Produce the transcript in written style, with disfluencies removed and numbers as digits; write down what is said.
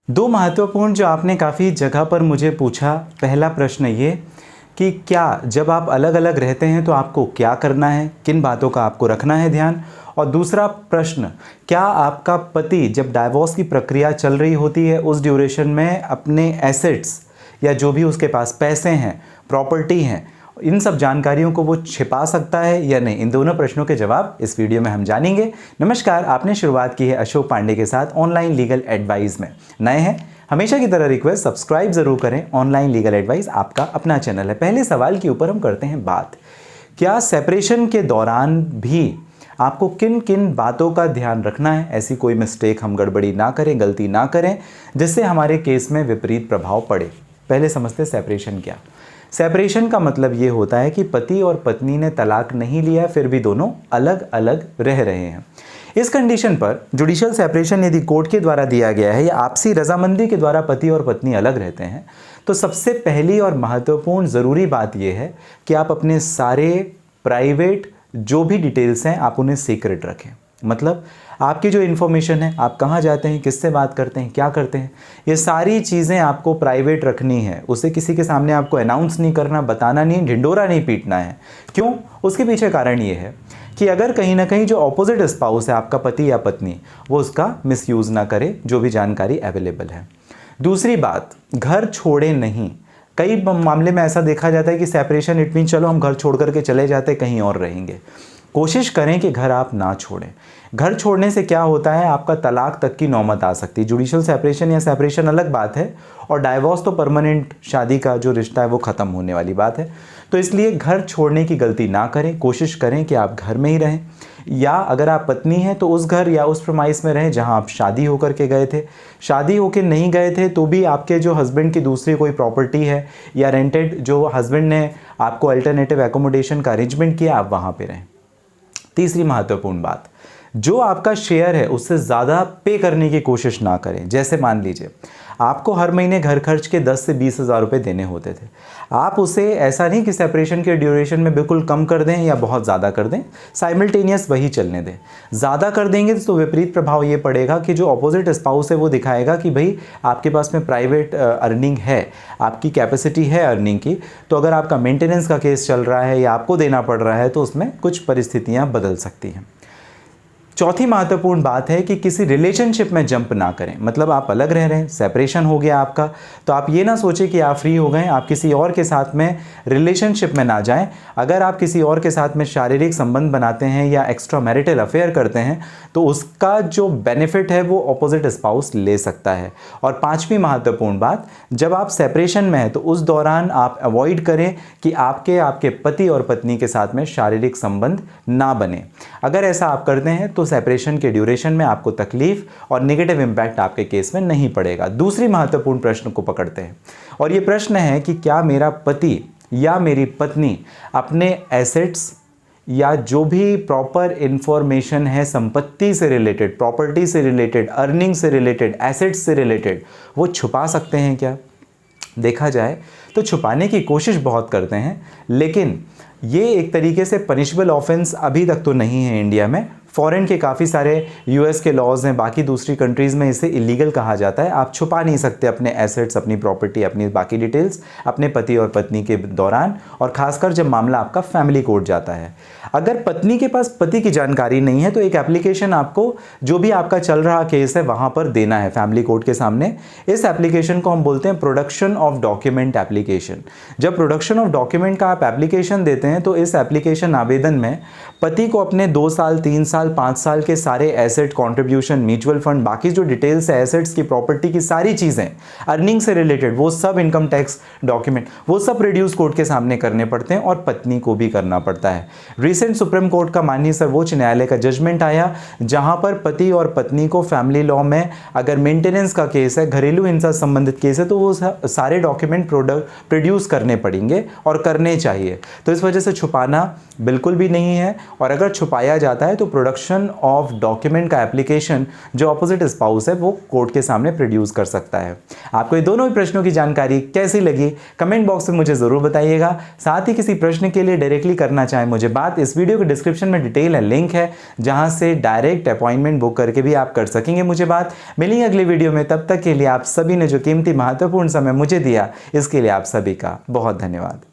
दो महत्वपूर्ण जो आपने काफ़ी जगह पर मुझे पूछा। पहला प्रश्न ये कि क्या जब आप अलग अलग रहते हैं तो आपको क्या करना है, किन बातों का आपको रखना है ध्यान। और दूसरा प्रश्न, क्या आपका पति जब डाइवोर्स की प्रक्रिया चल रही होती है उस ड्यूरेशन में अपने एसेट्स या जो भी उसके पास पैसे हैं, प्रॉपर्टी हैं, इन सब जानकारियों को वो छिपा सकता है या नहीं। इन दोनों प्रश्नों के जवाब इस वीडियो में हम जानेंगे। नमस्कार, आपने शुरुआत की है अशोक पांडे के साथ ऑनलाइन लीगल एडवाइस में। नए हैं, हमेशा की तरह रिक्वेस्ट सब्सक्राइब जरूर करें। ऑनलाइन लीगल एडवाइस आपका अपना चैनल है। पहले सवाल के ऊपर हम करते हैं बात, क्या सेपरेशन के दौरान भी आपको किन किन बातों का ध्यान रखना है, ऐसी कोई मिस्टेक हम गड़बड़ी ना करें, गलती ना करें जिससे हमारे केस में विपरीत प्रभाव पड़े। पहले समझते हैं सेपरेशन क्या। सेपरेशन का मतलब ये होता है कि पति और पत्नी ने तलाक नहीं लिया, फिर भी दोनों अलग अलग रह रहे हैं। इस कंडीशन पर जुडिशियल सेपरेशन यदि कोर्ट के द्वारा दिया गया है या आपसी रजामंदी के द्वारा पति और पत्नी अलग रहते हैं, तो सबसे पहली और महत्वपूर्ण ज़रूरी बात यह है कि आप अपने सारे प्राइवेट जो भी डिटेल्स हैं आप उन्हें सीक्रेट रखें। मतलब आपकी जो इन्फॉर्मेशन है, आप कहाँ जाते हैं, किससे बात करते हैं, क्या करते हैं, ये सारी चीज़ें आपको प्राइवेट रखनी है। उसे किसी के सामने आपको अनाउंस नहीं करना, बताना नहीं, ढिंडोरा नहीं पीटना है। क्यों? उसके पीछे कारण ये है कि अगर कहीं ना कहीं जो ऑपोजिट स्पाउस है, आपका पति या पत्नी, वो उसका मिसयूज़ ना करे जो भी जानकारी अवेलेबल है। दूसरी बात, घर छोड़े नहीं। कई मामले में ऐसा देखा जाता है कि सेपरेशन इट मीन चलो हम घर छोड़ करके चले जाते, कहीं और रहेंगे। कोशिश करें कि घर आप ना छोड़ें। घर छोड़ने से क्या होता है, आपका तलाक तक की नौबत आ सकती है। जुडिशियल सेपरेशन या सेपरेशन अलग बात है और डाइवोर्स तो परमानेंट शादी का जो रिश्ता है वो ख़त्म होने वाली बात है। तो इसलिए घर छोड़ने की गलती ना करें। कोशिश करें कि आप घर में ही रहें, या अगर आप पत्नी हैं तो उस घर या उस प्रमाइस में रहें जहां आप शादी होकर के गए थे। शादी होकर नहीं गए थे तो भी आपके जो हस्बैंड की दूसरी कोई प्रॉपर्टी है या रेंटेड जो हस्बैंड ने आपको अल्टरनेटिव एकोमोडेशन का अरेंजमेंट किया, आप वहाँ पर रहें। तीसरी महत्वपूर्ण बात, जो आपका शेयर है उससे ज़्यादा पे करने की कोशिश ना करें। जैसे मान लीजिए आपको हर महीने घर खर्च के 10 से 20 हज़ार रुपये देने होते थे, आप उसे ऐसा नहीं कि सेपरेशन के ड्यूरेशन में बिल्कुल कम कर दें या बहुत ज़्यादा कर दें, साइमल्टेनियस वही चलने दें। ज़्यादा कर देंगे तो विपरीत प्रभाव ये पड़ेगा कि जो अपोजिट स्पाउस है वो दिखाएगा कि भाई आपके पास में प्राइवेट अर्निंग है, आपकी कैपेसिटी है अर्निंग की, तो अगर आपका मेंटेनेंस का केस चल रहा है या आपको देना पड़ रहा है तो उसमें कुछ परिस्थितियाँ बदल सकती हैं। चौथी महत्वपूर्ण बात है कि किसी रिलेशनशिप में जंप ना करें। मतलब आप अलग रह रहे हैं, सेपरेशन हो गया आपका, तो आप ये ना सोचें कि आप फ्री हो गए, आप किसी और के साथ में रिलेशनशिप में ना जाएं। अगर आप किसी और के साथ में शारीरिक संबंध बनाते हैं या एक्स्ट्रा मैरिटल अफेयर करते हैं तो उसका जो बेनिफिट है वो ऑपोजिट स्पाउस ले सकता है। और पांचवी महत्वपूर्ण बात, जब आप सेपरेशन में हैं तो उस दौरान आप अवॉइड करें कि आपके पति और पत्नी के साथ में शारीरिक संबंध ना बने। अगर ऐसा आप करते हैं तो सेपरेशन के ड्यूरेशन में आपको तकलीफ और नेगेटिव इंपैक्ट आपके केस में नहीं पड़ेगा। दूसरी महत्वपूर्ण प्रश्न को पकड़ते हैं और ये प्रश्न है कि क्या मेरा पति या मेरी पत्नी अपने एसेट्स या जो भी प्रॉपर इंफॉर्मेशन है संपत्ति से रिलेटेड, प्रॉपर्टी से रिलेटेड, अर्निंग से रिलेटेड, एसेट्स से रिलेटेड, वो छुपा सकते हैं क्या? देखा जाए तो छुपाने की कोशिश बहुत करते हैं, लेकिन ये एक तरीके से पनिशेबल ऑफेंस अभी तक तो नहीं है इंडिया में। फॉरेन के काफ़ी सारे यूएस के लॉज हैं, बाकी दूसरी कंट्रीज़ में इसे इलीगल कहा जाता है। आप छुपा नहीं सकते अपने एसेट्स, अपनी प्रॉपर्टी, अपनी बाकी डिटेल्स अपने पति और पत्नी के दौरान, और ख़ासकर जब मामला आपका फैमिली कोर्ट जाता है। अगर पत्नी के पास पति की जानकारी नहीं है तो एक एप्लीकेशन आपको जो भी आपका चल रहा केस है वहाँ पर देना है फैमिली कोर्ट के सामने। इस एप्लीकेशन को हम बोलते हैं प्रोडक्शन ऑफ डॉक्यूमेंट एप्लीकेशन। जब प्रोडक्शन ऑफ डॉक्यूमेंट का आप एप्लीकेशन देते हैं तो इस एप्लीकेशन आवेदन में पति को अपने 2 साल, 3 साल, 5 साल के सारे एसेट, कॉन्ट्रीब्यूशन, म्यूचुअल फंड, बाकी जो डिटेल्स है एसेट्स की, प्रॉपर्टी की, सारी चीज़ें अर्निंग से रिलेटेड, वो सब इनकम टैक्स डॉक्यूमेंट, वो सब प्रोड्यूस कोर्ट के सामने करने पड़ते हैं और पत्नी को भी करना पड़ता है। रिसेंट सुप्रीम कोर्ट का माननीय सर्वोच्च न्यायालय का जजमेंट आया जहां पर पति और पत्नी को फैमिली लॉ में अगर मेंटेनेंस का केस है, घरेलू हिंसा संबंधित केस है, तो वो सारे डॉक्यूमेंट प्रोड्यूस करने पड़ेंगे और करने चाहिए। तो इस वजह से छुपाना बिल्कुल भी नहीं है, और अगर छुपाया जाता है तो प्रोडक्शन ऑफ डॉक्यूमेंट का एप्लीकेशन जो ऑपोजिट स्पाउस है वो कोर्ट के सामने प्रोड्यूस कर सकता है। आपको ये दोनों ही प्रश्नों की जानकारी कैसी लगी कमेंट बॉक्स में मुझे ज़रूर बताइएगा। साथ ही किसी प्रश्न के लिए डायरेक्टली करना चाहें मुझे बात, इस वीडियो के डिस्क्रिप्शन में डिटेल है, लिंक है जहां से डायरेक्ट अपॉइंटमेंट बुक करके भी आप कर सकेंगे मुझे बात। मिलेंगे अगली वीडियो में, तब तक के लिए आप सभी ने जो कीमती महत्वपूर्ण समय मुझे दिया इसके लिए आप सभी का बहुत धन्यवाद।